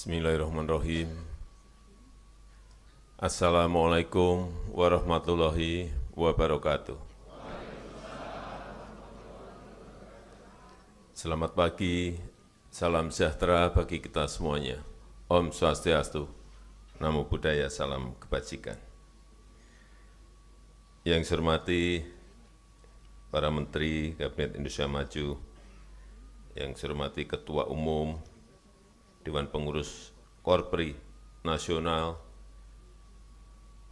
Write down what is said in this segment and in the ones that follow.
Bismillahirrahmanirrahim. Assalamualaikum warahmatullahi wabarakatuh. Selamat pagi, salam sejahtera bagi kita semuanya. Om Swastiastu, Namo Buddhaya, salam kebajikan. Yang saya hormati para Menteri Kabinet Indonesia Maju, yang saya hormati Ketua Umum Dewan Pengurus Korpri Nasional,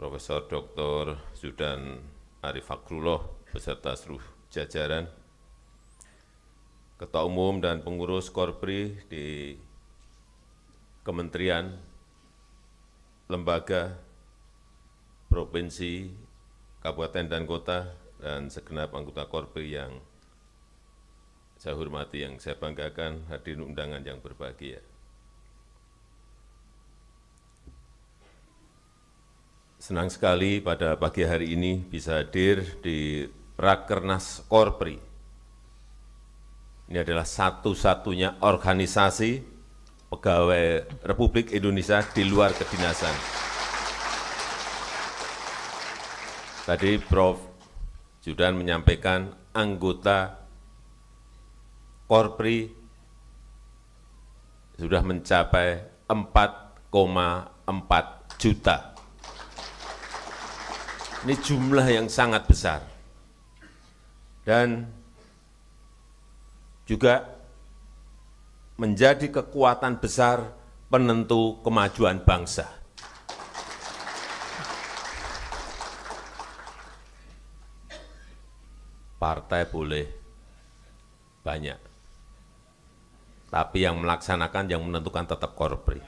Profesor Dr. Zudan Arif Fakrullah beserta seluruh jajaran, Ketua Umum dan Pengurus Korpri di Kementerian, Lembaga, Provinsi, Kabupaten dan Kota, dan segenap anggota Korpri yang saya hormati, yang saya banggakan, hadirin undangan yang berbahagia. Senang sekali pada pagi hari ini bisa hadir di Rakernas Korpri. Ini adalah satu-satunya organisasi pegawai Republik Indonesia di luar kedinasan. Tadi Prof. Zudan menyampaikan anggota Korpri sudah mencapai 4,4 juta. Ini jumlah yang sangat besar dan juga menjadi kekuatan besar penentu kemajuan bangsa. Partai boleh banyak, tapi yang melaksanakan, yang menentukan tetap Korpri.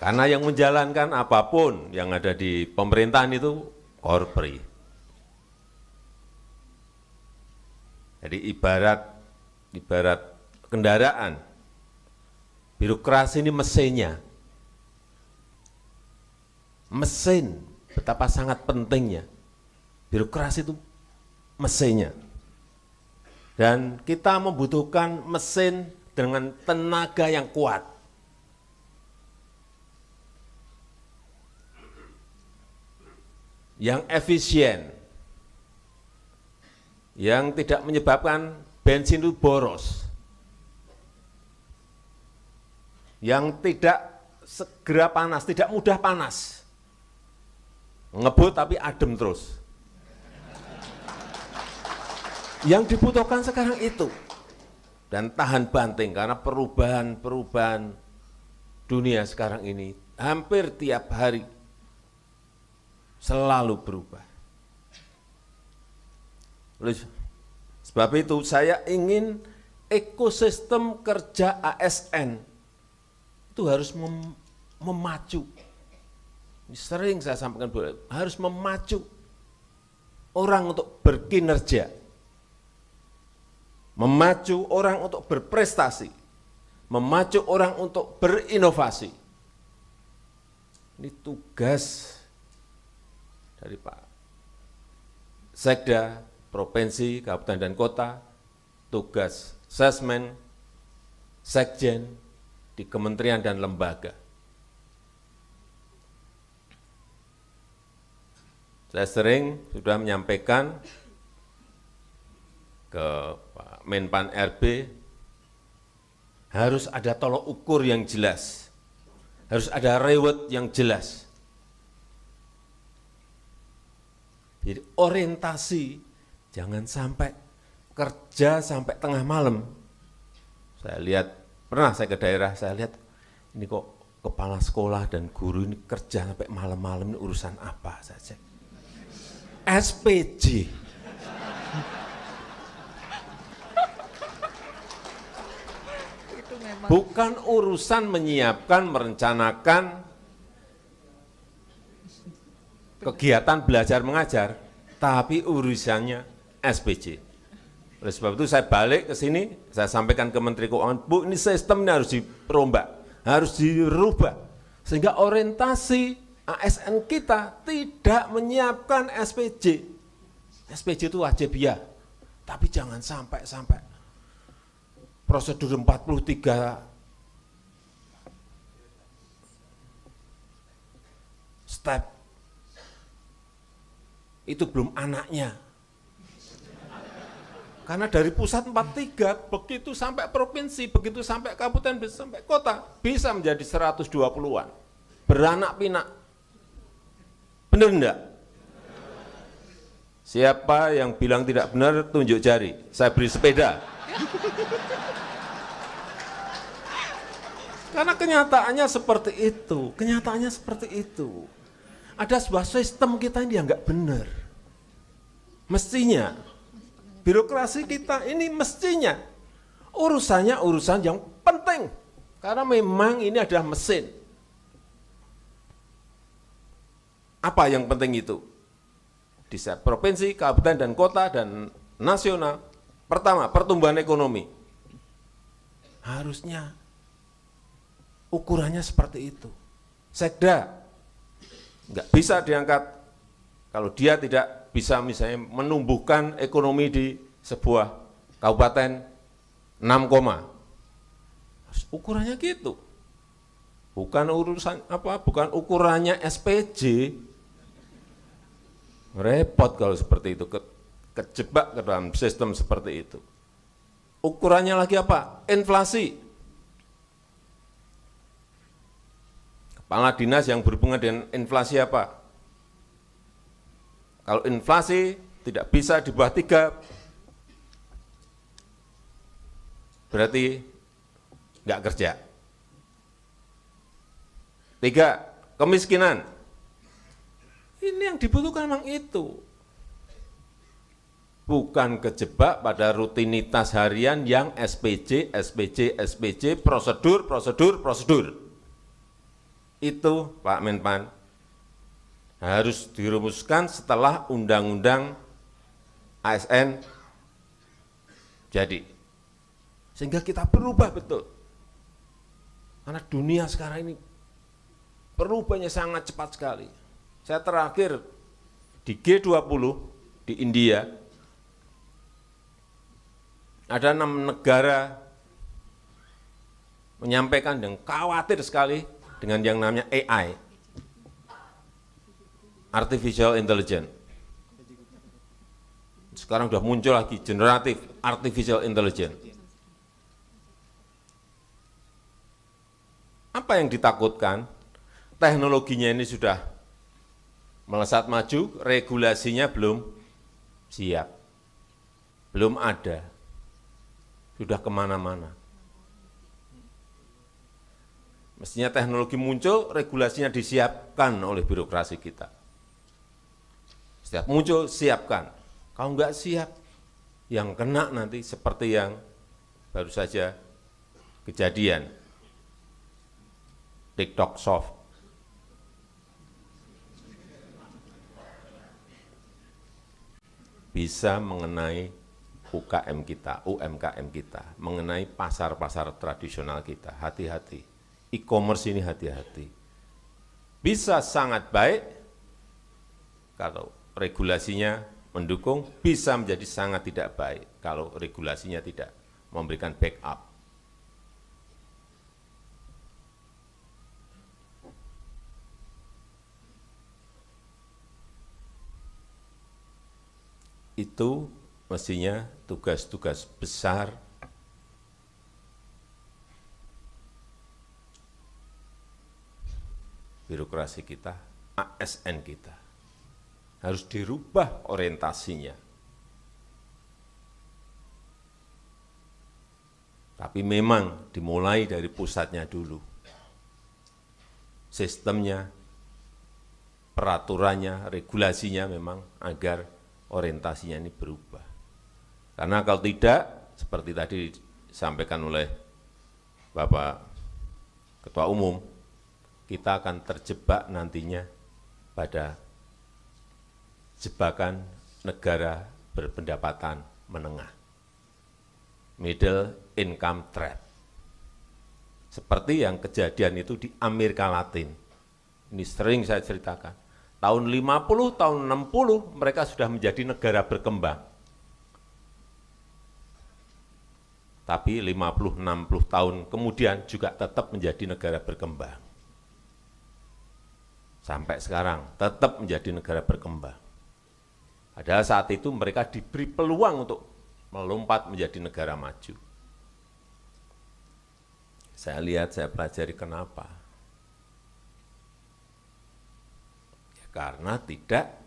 Karena yang menjalankan apapun yang ada di pemerintahan itu Korpri. Jadi ibarat kendaraan, birokrasi ini mesinnya. Mesin, betapa sangat pentingnya. Birokrasi itu mesinnya. Dan kita membutuhkan mesin dengan tenaga yang kuat. Yang efisien, yang tidak menyebabkan bensin itu boros, yang tidak segera panas, tidak mudah panas, ngebut tapi adem terus. Yang dibutuhkan sekarang itu, dan tahan banting karena perubahan dunia sekarang ini hampir tiap hari selalu berubah. Oleh sebab itu saya ingin ekosistem kerja ASN itu harus memacu. Ini sering saya sampaikan, harus memacu orang untuk berkinerja, memacu orang untuk berprestasi, memacu orang untuk berinovasi. Ini tugas dari Pak Sekda, Provinsi, Kabupaten dan Kota, tugas Sesmen, Sekjen di kementerian dan lembaga. Saya sering sudah menyampaikan ke Pak Menpan RB, harus ada tolok ukur yang jelas, harus ada reward yang jelas. Jadi orientasi, jangan sampai kerja sampai tengah malam. Saya lihat, pernah saya ke daerah, saya lihat ini kok kepala sekolah dan guru ini kerja sampai malam-malam, ini urusan apa saja. SPJ. Bukan urusan menyiapkan, merencanakan kegiatan belajar mengajar, tapi urusannya SPJ. Oleh sebab itu saya balik ke sini, saya sampaikan ke Menteri Keuangan, Bu, ini sistem ini harus dirombak, harus dirubah, sehingga orientasi ASN kita tidak menyiapkan SPJ. SPJ itu wajib ya, tapi jangan sampai prosedur 43 step. Itu belum anaknya. Karena dari pusat 43, begitu sampai provinsi, begitu sampai kabupaten, sampai kota, bisa menjadi 120-an. Beranak pinak. Benar enggak? Siapa yang bilang tidak benar, tunjuk jari. Saya beri sepeda. Karena kenyataannya seperti itu. Kenyataannya seperti itu. Ada sebuah sistem kita ini yang enggak benar. Mestinya birokrasi kita ini mestinya urusannya urusan yang penting. Karena memang ini adalah mesin. Apa yang penting itu? Di provinsi, kabupaten, dan kota, dan nasional. Pertama, pertumbuhan ekonomi. Harusnya ukurannya seperti itu. Sekda nggak bisa diangkat kalau dia tidak bisa misalnya menumbuhkan ekonomi di sebuah kabupaten 6, ukurannya gitu. Bukan urusan apa, bukan ukurannya SPJ. Repot kalau seperti itu, kejebak ke dalam sistem seperti itu. Ukurannya lagi apa? Inflasi. Kepala dinas yang berhubungan dengan inflasi apa? Kalau inflasi tidak bisa di bawah 3, berarti nggak kerja. 3, kemiskinan. Ini yang dibutuhkan memang itu. Bukan kejebak pada rutinitas harian yang SPJ, prosedur. Itu Pak Menpan harus dirumuskan setelah undang-undang ASN jadi. Sehingga kita berubah betul. Karena dunia sekarang ini perubahannya sangat cepat sekali. Saya terakhir di G20 di India, ada 6 negara menyampaikan dan khawatir sekali dengan yang namanya AI, Artificial Intelligence. Sekarang sudah muncul lagi generatif Artificial Intelligence. Apa yang ditakutkan? Teknologinya ini sudah melesat maju, regulasinya belum siap, belum ada, sudah kemana-mana. Mestinya teknologi muncul, regulasinya disiapkan oleh birokrasi kita. Setiap muncul, siapkan. Kalau enggak siap, yang kena nanti seperti yang baru saja kejadian. TikTok Soft. Bisa mengenai UKM kita, UMKM kita, mengenai pasar-pasar tradisional kita. Hati-hati. E-commerce ini hati-hati. Bisa sangat baik kalau regulasinya mendukung, bisa menjadi sangat tidak baik kalau regulasinya tidak memberikan backup. Itu mestinya tugas-tugas besar birokrasi kita, ASN kita. Harus dirubah orientasinya. Tapi memang dimulai dari pusatnya dulu. Sistemnya, peraturannya, regulasinya memang agar orientasinya ini berubah. Karena kalau tidak, seperti tadi disampaikan oleh Bapak Ketua Umum, kita akan terjebak nantinya pada jebakan negara berpendapatan menengah, middle income trap. Seperti yang kejadian itu di Amerika Latin. Ini sering saya ceritakan. Tahun 50, tahun 60 mereka sudah menjadi negara berkembang. tapi 50-60 tahun kemudian juga tetap menjadi negara berkembang. Sampai sekarang tetap menjadi negara berkembang. Padahal saat itu mereka diberi peluang untuk melompat menjadi negara maju. Saya lihat, saya pelajari kenapa. Ya, karena tidak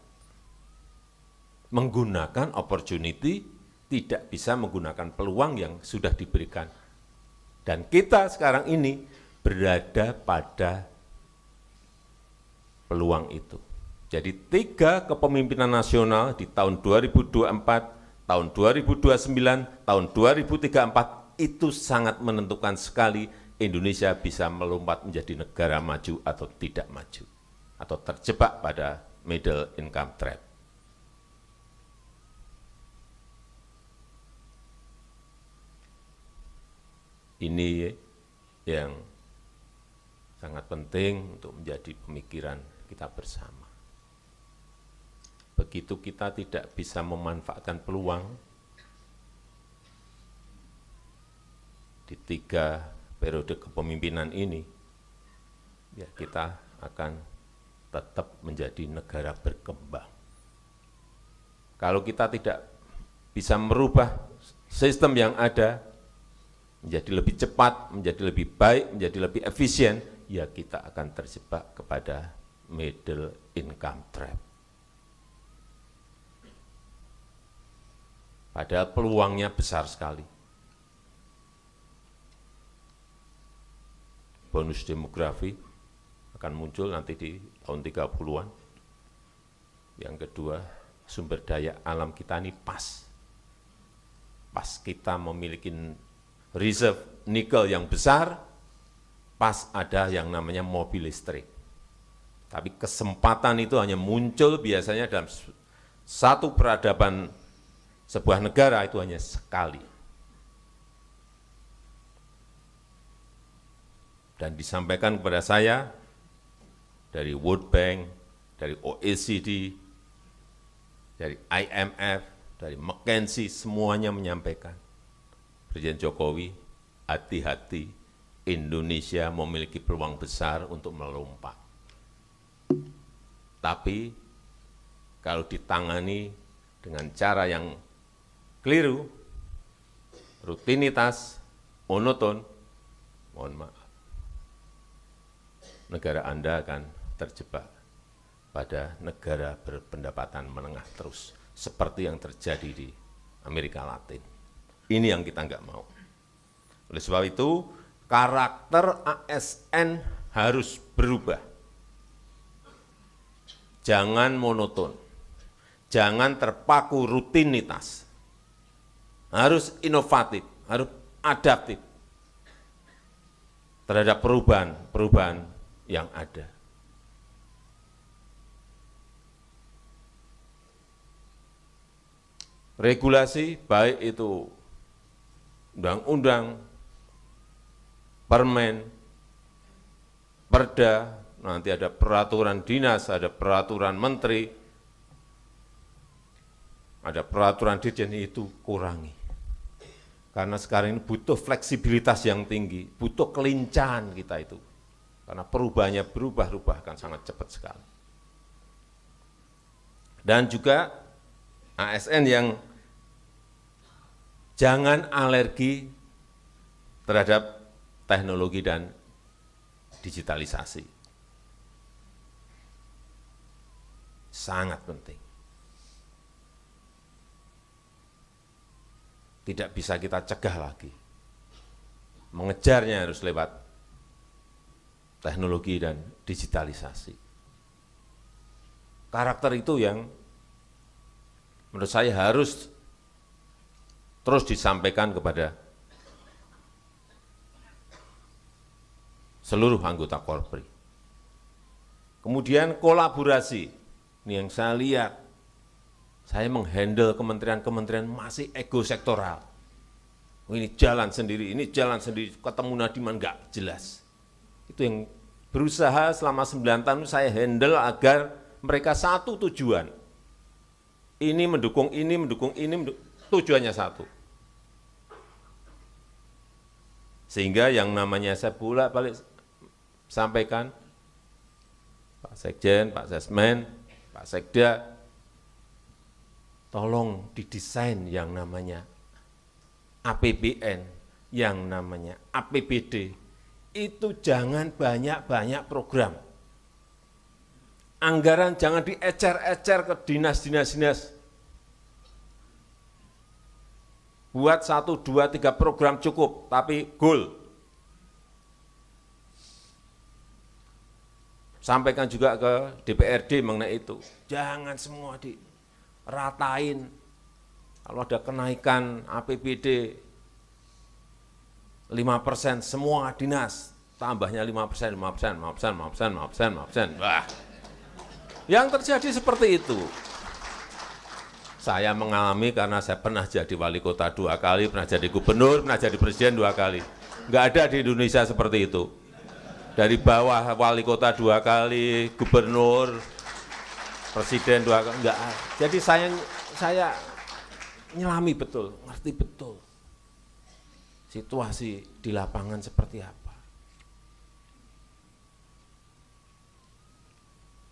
menggunakan opportunity, tidak bisa menggunakan peluang yang sudah diberikan. Dan kita sekarang ini berada pada peluang itu. Jadi 3 kepemimpinan nasional di tahun 2024, tahun 2029, tahun 2034 itu sangat menentukan sekali Indonesia bisa melompat menjadi negara maju atau tidak maju, atau terjebak pada middle income trap. Ini yang sangat penting untuk menjadi pemikiran kita bersama. Begitu kita tidak bisa memanfaatkan peluang di 3 periode kepemimpinan ini, ya kita akan tetap menjadi negara berkembang. Kalau kita tidak bisa merubah sistem yang ada menjadi lebih cepat, menjadi lebih baik, menjadi lebih efisien, ya kita akan terjebak kepada middle income trap. Padahal peluangnya besar sekali. Bonus demografi akan muncul nanti di tahun 30-an. Yang kedua, sumber daya alam kita ini pas. Pas kita memiliki reserve nikel yang besar, pas ada yang namanya mobil listrik. Tapi kesempatan itu hanya muncul biasanya dalam satu peradaban sebuah negara, itu hanya sekali. Dan disampaikan kepada saya dari World Bank, dari OECD, dari IMF, dari McKinsey, semuanya menyampaikan, Presiden Jokowi, hati-hati, Indonesia memiliki peluang besar untuk melompat. Tapi kalau ditangani dengan cara yang keliru, rutinitas, monoton, mohon maaf, negara Anda akan terjebak pada negara berpendapatan menengah terus, seperti yang terjadi di Amerika Latin. Ini yang kita nggak mau. Oleh sebab itu, karakter ASN harus berubah. Jangan monoton, jangan terpaku rutinitas. Harus inovatif, harus adaptif terhadap perubahan yang ada. Regulasi, baik itu undang-undang, permen, perda, nanti ada peraturan dinas, ada peraturan menteri, ada peraturan dirjen, itu kurangi. Karena sekarang ini butuh fleksibilitas yang tinggi, butuh kelincahan kita itu. Karena perubahannya berubah-ubah akan sangat cepat sekali. Dan juga ASN yang jangan alergi terhadap teknologi dan digitalisasi. Sangat penting. Tidak bisa kita cegah lagi. Mengejarnya harus lewat teknologi dan digitalisasi. Karakter itu yang menurut saya harus terus disampaikan kepada seluruh anggota Korpri. Kemudian kolaborasi, ini yang saya lihat, saya menghandle kementerian-kementerian masih ego sektoral. Ini jalan sendiri, ketemu Nadiman enggak jelas. Itu yang berusaha selama 9 tahun saya handle agar mereka satu tujuan. Ini mendukung ini, tujuannya satu. Sehingga yang namanya saya bolak-balik sampaikan, Pak Sekjen, Pak Sesmen, Pak Sekda, tolong didesain yang namanya APBN, yang namanya APBD, itu jangan banyak-banyak program. Anggaran jangan diecer-ecer ke dinas-dinas. Buat 1, 2, 3 program cukup, tapi goal. Sampaikan juga ke DPRD mengenai itu. Jangan semua diratain. Kalau ada kenaikan APBD 5%, semua dinas tambahnya 5%, 5%, 5%, 5%, 5%, 5%. Wah, yang terjadi seperti itu. Saya mengalami karena saya pernah jadi wali kota 2 kali, pernah jadi gubernur, pernah jadi presiden 2 kali. Enggak ada di Indonesia seperti itu. Dari bawah wali kota 2 kali, gubernur, presiden 2 kali, enggak ada. Jadi saya nyelami betul, ngerti betul situasi di lapangan seperti apa.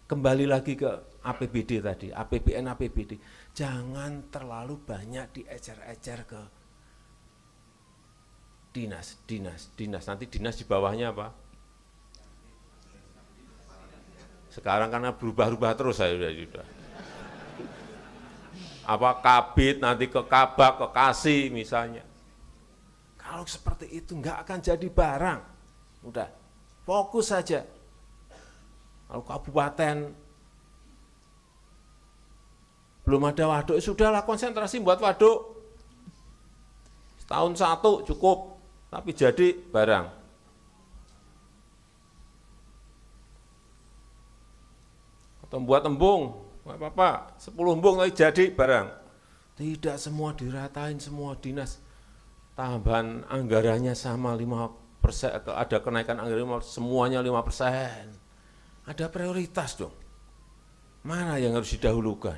Kembali lagi ke APBD tadi, APBN, APBD. Jangan terlalu banyak diecer-ecer ke dinas. Nanti dinas di bawahnya apa? Sekarang karena berubah-ubah terus saya sudah. Apa kabit, nanti ke kabak, ke kasih misalnya. Kalau seperti itu nggak akan jadi barang. Udah, fokus saja. Kalau kabupaten belum ada waduk, sudahlah konsentrasi buat waduk. Setahun 1 cukup, tapi jadi barang. Atau buat embung, nggak apa-apa, 10 embung tapi jadi barang. Tidak semua diratain, semua dinas. Tambahan anggarannya sama 5%, ada kenaikan anggaran semuanya 5%. Ada prioritas dong. Mana yang harus didahulukan?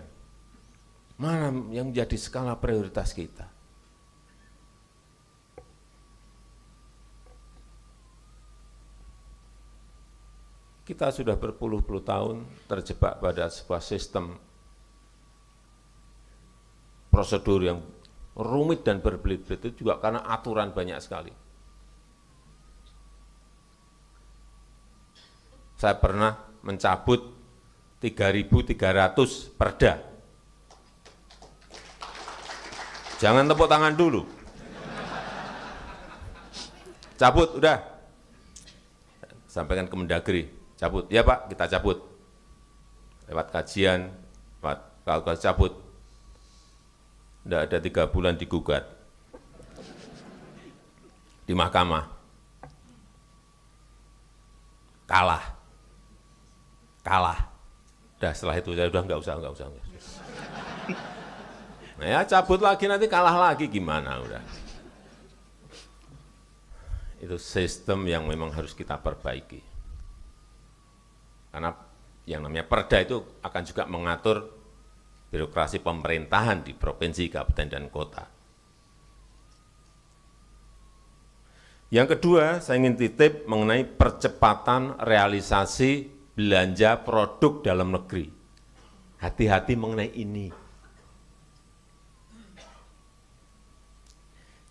Mana yang menjadi skala prioritas kita? Kita sudah berpuluh-puluh tahun terjebak pada sebuah sistem prosedur yang rumit dan berbelit-belit itu juga karena aturan banyak sekali. Saya pernah mencabut 3.300 perda. Jangan tepuk tangan dulu. Cabut, udah. Sampaikan ke Mendagri, cabut. Ya Pak, kita cabut. Lewat kajian, lewat kalkulasi cabut. Tidak ada 3 bulan digugat di mahkamah. Kalah. Udah setelah itu saya udah nggak usah. Nah ya cabut lagi nanti kalah lagi gimana udah. Itu sistem yang memang harus kita perbaiki. Karena yang namanya perda itu akan juga mengatur birokrasi pemerintahan di provinsi, kabupaten, dan kota. Yang kedua, saya ingin titip mengenai percepatan realisasi belanja produk dalam negeri. Hati-hati mengenai ini.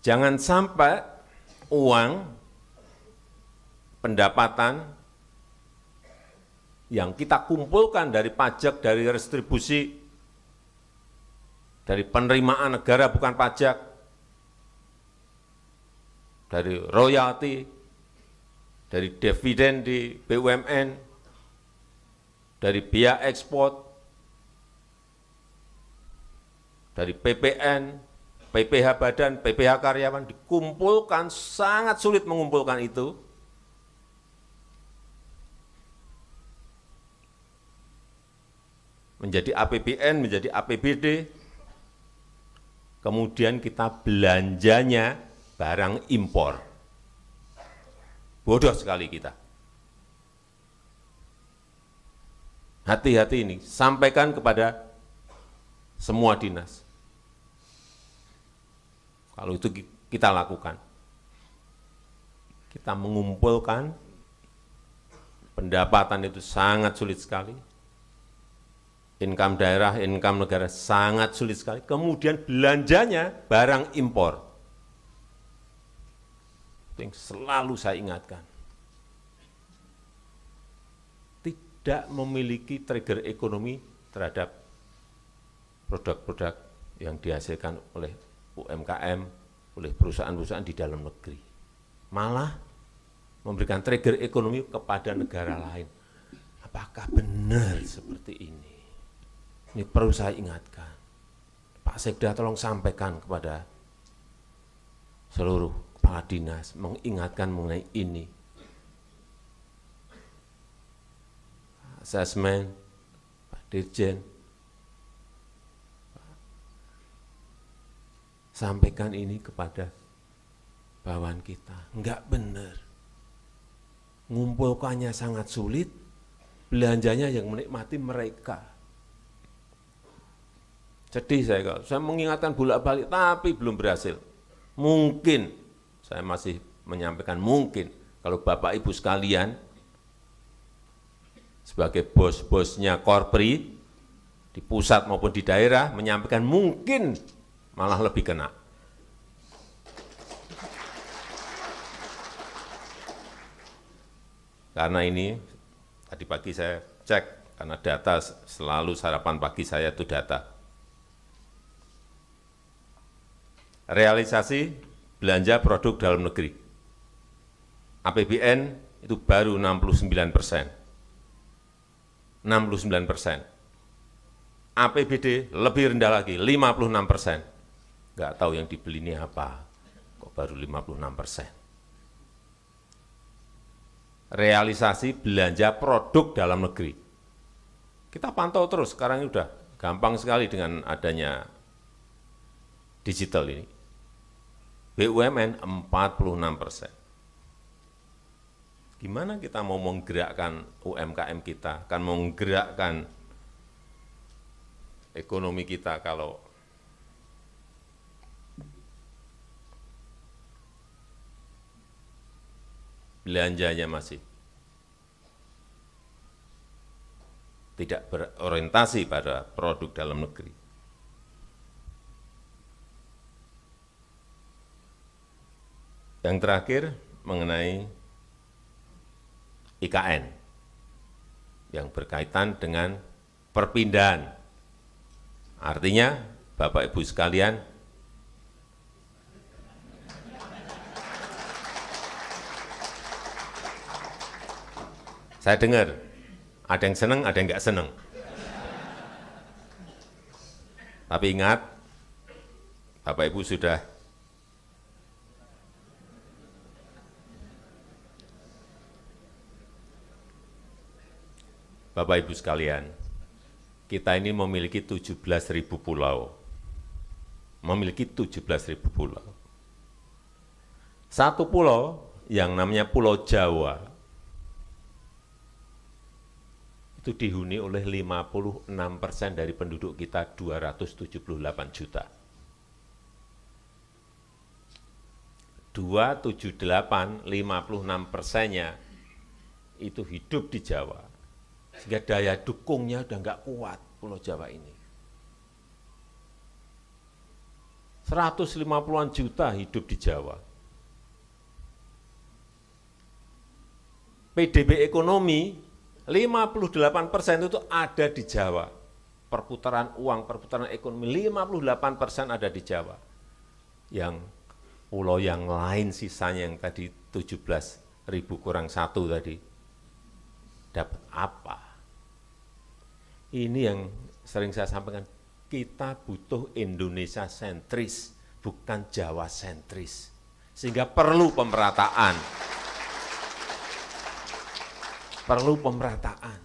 Jangan sampai uang pendapatan yang kita kumpulkan dari pajak, dari restribusi, dari penerimaan negara bukan pajak, dari royalti, dari dividen di BUMN, dari biaya ekspor, dari PPN, PPH badan, PPH karyawan, dikumpulkan, sangat sulit mengumpulkan itu. Menjadi APBN, menjadi APBD, kemudian kita belanjanya barang impor. Bodoh sekali kita. Hati-hati ini, sampaikan kepada semua dinas. Kalau itu kita lakukan. kita mengumpulkan pendapatan itu sangat sulit sekali. Income daerah, income negara sangat sulit sekali. Kemudian belanjanya barang impor. Itu yang selalu saya ingatkan. Tidak memiliki trigger ekonomi terhadap produk-produk yang dihasilkan oleh UMKM, oleh perusahaan-perusahaan di dalam negeri. Malah memberikan trigger ekonomi kepada negara lain. Apakah benar seperti ini? Ini perlu saya ingatkan. Pak Sekda tolong sampaikan kepada seluruh kepala dinas, mengingatkan mengenai ini. Asesmen, Pak Dirjen, sampaikan ini kepada bawahan kita. Enggak benar. Ngumpulkannya sangat sulit, belanjanya yang menikmati mereka. Sedih saya kalau saya mengingatkan bolak-balik, tapi belum berhasil. Mungkin, saya masih menyampaikan mungkin, kalau Bapak Ibu sekalian, sebagai bos-bosnya Korpri, di pusat maupun di daerah, menyampaikan mungkin malah lebih kena. Karena ini, tadi pagi saya cek, karena data selalu sarapan pagi saya itu data. Realisasi belanja produk dalam negeri. APBN itu baru 69%. 69%. APBD lebih rendah lagi, 56%. Nggak tahu yang dibeli ini apa, kok baru 56%. Realisasi belanja produk dalam negeri. Kita pantau terus, sekarang ini udah gampang sekali dengan adanya digital ini. BUMN 46%. Gimana kita mau menggerakkan UMKM kita, akan menggerakkan ekonomi kita kalau belanjanya masih tidak berorientasi pada produk dalam negeri. Yang terakhir mengenai IKN yang berkaitan dengan perpindahan. Artinya, Bapak Ibu sekalian, saya dengar ada yang senang, ada yang nggak senang. Tapi ingat, Bapak Ibu sudah Bapak Ibu sekalian, kita ini memiliki 17.000 pulau. Memiliki 17.000 pulau. Satu pulau yang namanya Pulau Jawa itu dihuni oleh 56% dari penduduk kita, 278 juta. 278, 56%-nya itu hidup di Jawa. Sehingga daya dukungnya udah nggak kuat Pulau Jawa ini. 150-an juta hidup di Jawa. PDB ekonomi 58% itu ada di Jawa. Perputaran uang, perputaran ekonomi 58% ada di Jawa. Yang pulau yang lain sisanya yang tadi 17.000 kurang 1 tadi, dapat apa? Ini yang sering saya sampaikan, kita butuh Indonesia sentris, bukan Jawa sentris. Sehingga perlu pemerataan. Perlu pemerataan.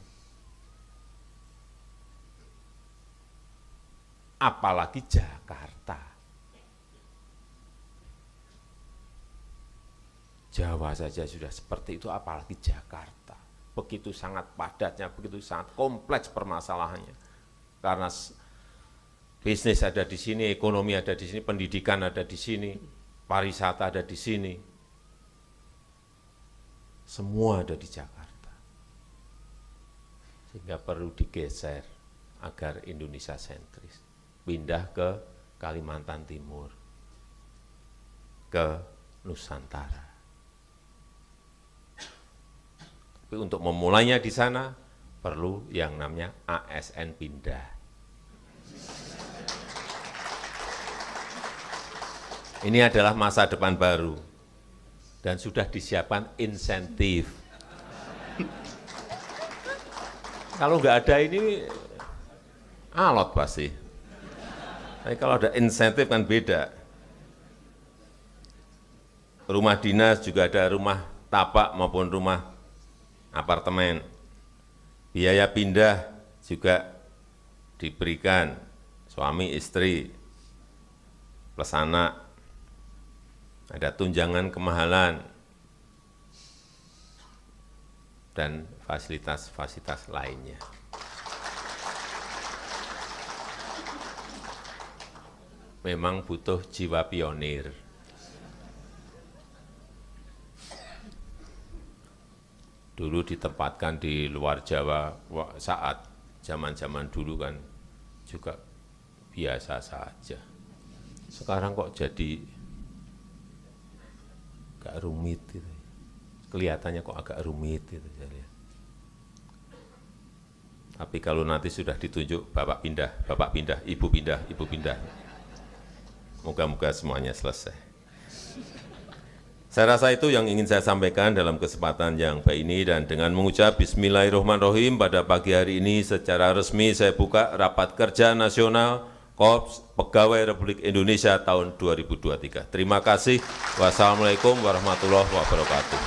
Apalagi Jakarta. Jawa saja sudah seperti itu, apalagi Jakarta. Begitu sangat padatnya, begitu sangat kompleks permasalahannya. Karena bisnis ada di sini, ekonomi ada di sini, pendidikan ada di sini, pariwisata ada di sini. semua ada di Jakarta. Sehingga perlu digeser agar Indonesia sentris. Pindah ke Kalimantan Timur, ke Nusantara. Tapi untuk memulainya di sana, perlu yang namanya ASN pindah. Ini adalah masa depan baru, dan sudah disiapkan insentif. Kalau nggak ada ini, alot pasti. Tapi kalau ada insentif kan beda. Rumah dinas juga ada rumah tapak maupun rumah apartemen. Biaya pindah juga diberikan suami istri plus anak. Ada tunjangan kemahalan dan fasilitas-fasilitas lainnya. Memang butuh jiwa pionir. Dulu ditempatkan di luar Jawa saat zaman-zaman dulu kan juga biasa saja. Sekarang kok jadi agak rumit gitu. Kelihatannya kok agak rumit gitu saya lihat. Tapi kalau nanti sudah ditunjuk bapak pindah, ibu pindah. Moga-moga semuanya selesai. Saya rasa itu yang ingin saya sampaikan dalam kesempatan yang baik ini, dan dengan mengucap Bismillahirrahmanirrahim pada pagi hari ini secara resmi saya buka rapat kerja nasional Korps Pegawai Republik Indonesia tahun 2023. Terima kasih. Wassalamualaikum warahmatullahi wabarakatuh.